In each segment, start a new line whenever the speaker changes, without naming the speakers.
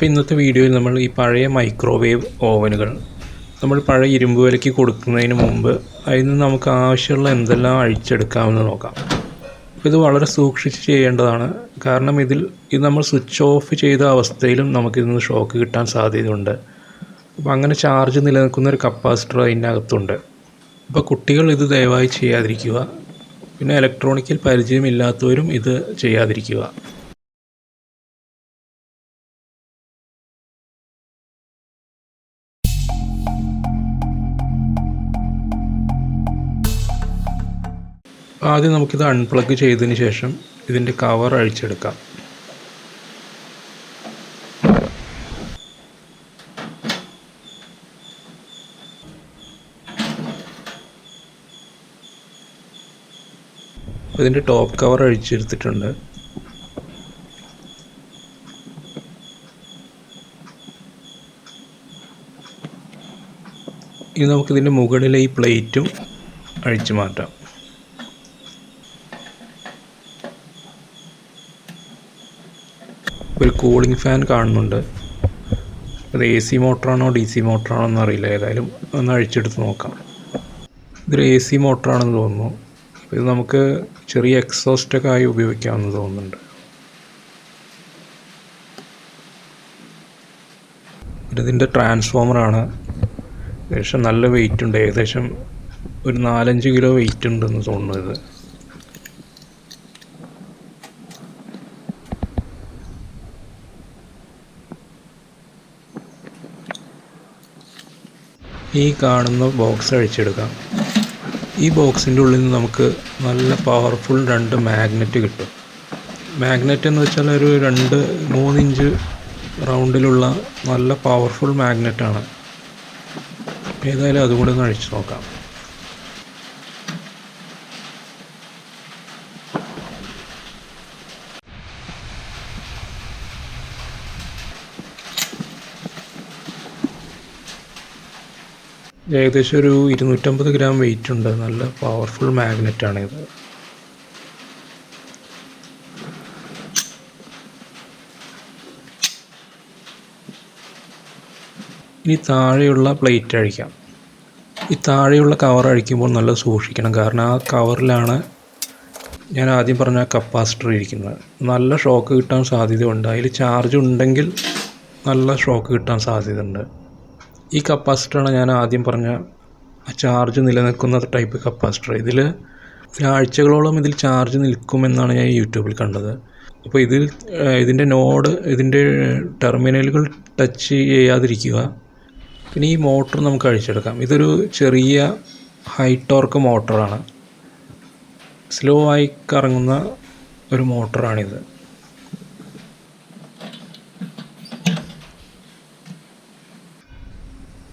അപ്പോൾ ഇന്നത്തെ വീഡിയോയിൽ നമ്മൾ ഈ പഴയ മൈക്രോവേവ് ഓവനുകൾ നമ്മൾ പഴയ ഇരുമ്പ് വിലയ്ക്ക് കൊടുക്കുന്നതിന് മുമ്പ് അതിൽ നിന്ന് നമുക്ക് ആവശ്യമുള്ള എന്തെല്ലാം അഴിച്ചെടുക്കാമെന്ന് നോക്കാം. അപ്പോൾ ഇത് വളരെ സൂക്ഷിച്ച് ചെയ്യേണ്ടതാണ്. കാരണം ഇത് നമ്മൾ സ്വിച്ച് ഓഫ് ചെയ്ത അവസ്ഥയിലും നമുക്കിതിൽ നിന്ന് ഷോക്ക് കിട്ടാൻ സാധ്യതയുണ്ട്. അപ്പോൾ അങ്ങനെ ചാർജ് നിലനിൽക്കുന്ന ഒരു കപ്പാസിറ്റർ അതിനകത്തുണ്ട്. അപ്പോൾ കുട്ടികൾ ഇത് ദയവായി ചെയ്യാതിരിക്കുക. പിന്നെ ഇലക്ട്രോണിക്കൽ പരിചയമില്ലാത്തവരും ഇത് ചെയ്യാതിരിക്കുക. ആദ്യം നമുക്കിത് അൺപ്ലഗ് ചെയ്തതിന് ശേഷം ഇതിൻ്റെ കവർ അഴിച്ചെടുക്കാം. ഇതിൻ്റെ ടോപ്പ് കവർ അഴിച്ചെടുത്തിട്ടുണ്ട്. ഇനി നമുക്കിതിൻ്റെ മുകളിലെ ഈ പ്ലേറ്റും അഴിച്ചു മാറ്റാം. ഒരു കൂളിംഗ് ഫാൻ കാണുന്നുണ്ട്. അത് AC മോട്ടറാണോ DC മോട്ടറാണോ എന്നറിയില്ല. ഏതായാലും ഒന്ന് അഴിച്ചെടുത്ത് നോക്കാം. ഇതൊരു AC മോട്ടറാണെന്ന് തോന്നുന്നു. ഇത് നമുക്ക് ചെറിയ എക്സോസ്റ്റൊക്കെ ആയി ഉപയോഗിക്കാമെന്ന് തോന്നുന്നുണ്ട്. ഇതിൻ്റെ ട്രാൻസ്ഫോമറാണ്. ഏകദേശം നല്ല വെയിറ്റ് ഉണ്ട്. ഏകദേശം ഒരു 4-5 കിലോ വെയിറ്റ് ഉണ്ടെന്ന് തോന്നുന്നു ഇത്. ഈ കാണുന്ന ബോക്സ് അഴിച്ചെടുക്കാം. ഈ ബോക്സിൻ്റെ ഉള്ളിൽ നിന്ന് നമുക്ക് നല്ല പവർഫുൾ 2 മാഗ്നറ്റ് കിട്ടും. മാഗ്നറ്റ് എന്ന് വെച്ചാൽ ഒരു 2-3 ഇഞ്ച് റൗണ്ടിലുള്ള നല്ല പവർഫുൾ മാഗ്നറ്റാണ്. ഏതായാലും അതുകൂടെ ഒന്ന് അഴിച്ചു നോക്കാം. ഏകദേശം ഒരു 250 ഗ്രാം വെയിറ്റ് ഉണ്ട്. നല്ല പവർഫുൾ മാഗ്നറ്റാണിത്. ഇനി താഴെയുള്ള പ്ലേറ്റ് അഴിക്കാം. ഈ താഴെയുള്ള കവർ അഴിക്കുമ്പോൾ നല്ല സൂക്ഷിക്കണം. കാരണം ആ കവറിലാണ് ഞാൻ ആദ്യം പറഞ്ഞ കപ്പാസിറ്റർ ഇരിക്കുന്നത്. നല്ല ഷോക്ക് കിട്ടാൻ സാധ്യതയുണ്ട്. അതിൽ ചാർജ് ഉണ്ടെങ്കിൽ നല്ല ഷോക്ക് കിട്ടാൻ സാധ്യതയുണ്ട്. ഈ കപ്പാസിറ്ററാണ് ഞാൻ ആദ്യം പറഞ്ഞ ചാർജ് നിലനിൽക്കുന്ന ടൈപ്പ് കപ്പാസിറ്റർ. ആഴ്ചകളോളം ഇതിൽ ചാർജ് നിൽക്കുമെന്നാണ് ഞാൻ യൂട്യൂബിൽ കണ്ടത്. അപ്പോൾ ഇതിൻ്റെ ടെർമിനലുകൾ ടച്ച് ചെയ്യാതിരിക്കുക. പിന്നെ ഈ മോട്ടർ നമുക്ക് അഴിച്ചെടുക്കാം. ഇതൊരു ചെറിയ ഹൈ ടോർക്ക് മോട്ടറാണ്. സ്ലോ ആയി കറങ്ങുന്ന ഒരു മോട്ടറാണിത്.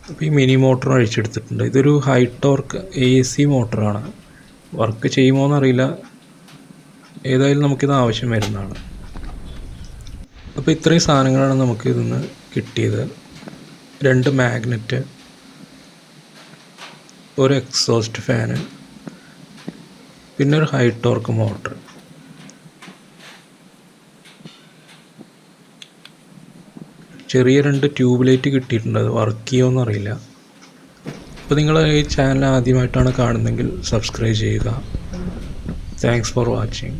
അപ്പോൾ ഈ മിനി മോട്ടർ അഴിച്ചെടുത്തിട്ടുണ്ട്. ഇതൊരു ഹൈ ടോർക്ക് AC മോട്ടറാണ്. വർക്ക് ചെയ്യുമോ എന്നറിയില്ല. ഏതായാലും നമുക്കിത് ആവശ്യം വരുന്നതാണ്. അപ്പോൾ ഇത്രയും സാധനങ്ങളാണ് നമുക്ക് ഇതിന്ന് കിട്ടിയത്. 2 മാഗ്നറ്റ്, ഒരു എക്സോസ്റ്റ് ഫാന്, പിന്നെ ഒരു ഹൈ ടോർക്ക് മോട്ടർ. ചെറിയ 2 ട്യൂബ് ലൈറ്റ് കിട്ടിയിട്ടുണ്ട്. അത് വർക്ക് ചെയ്യുമോ അറിയില്ല. അപ്പോൾ നിങ്ങൾ ഈ ചാനൽ ആദ്യമായിട്ടാണ് കാണുന്നതെങ്കിൽ സബ്സ്ക്രൈബ് ചെയ്യുക. Thanks for watching.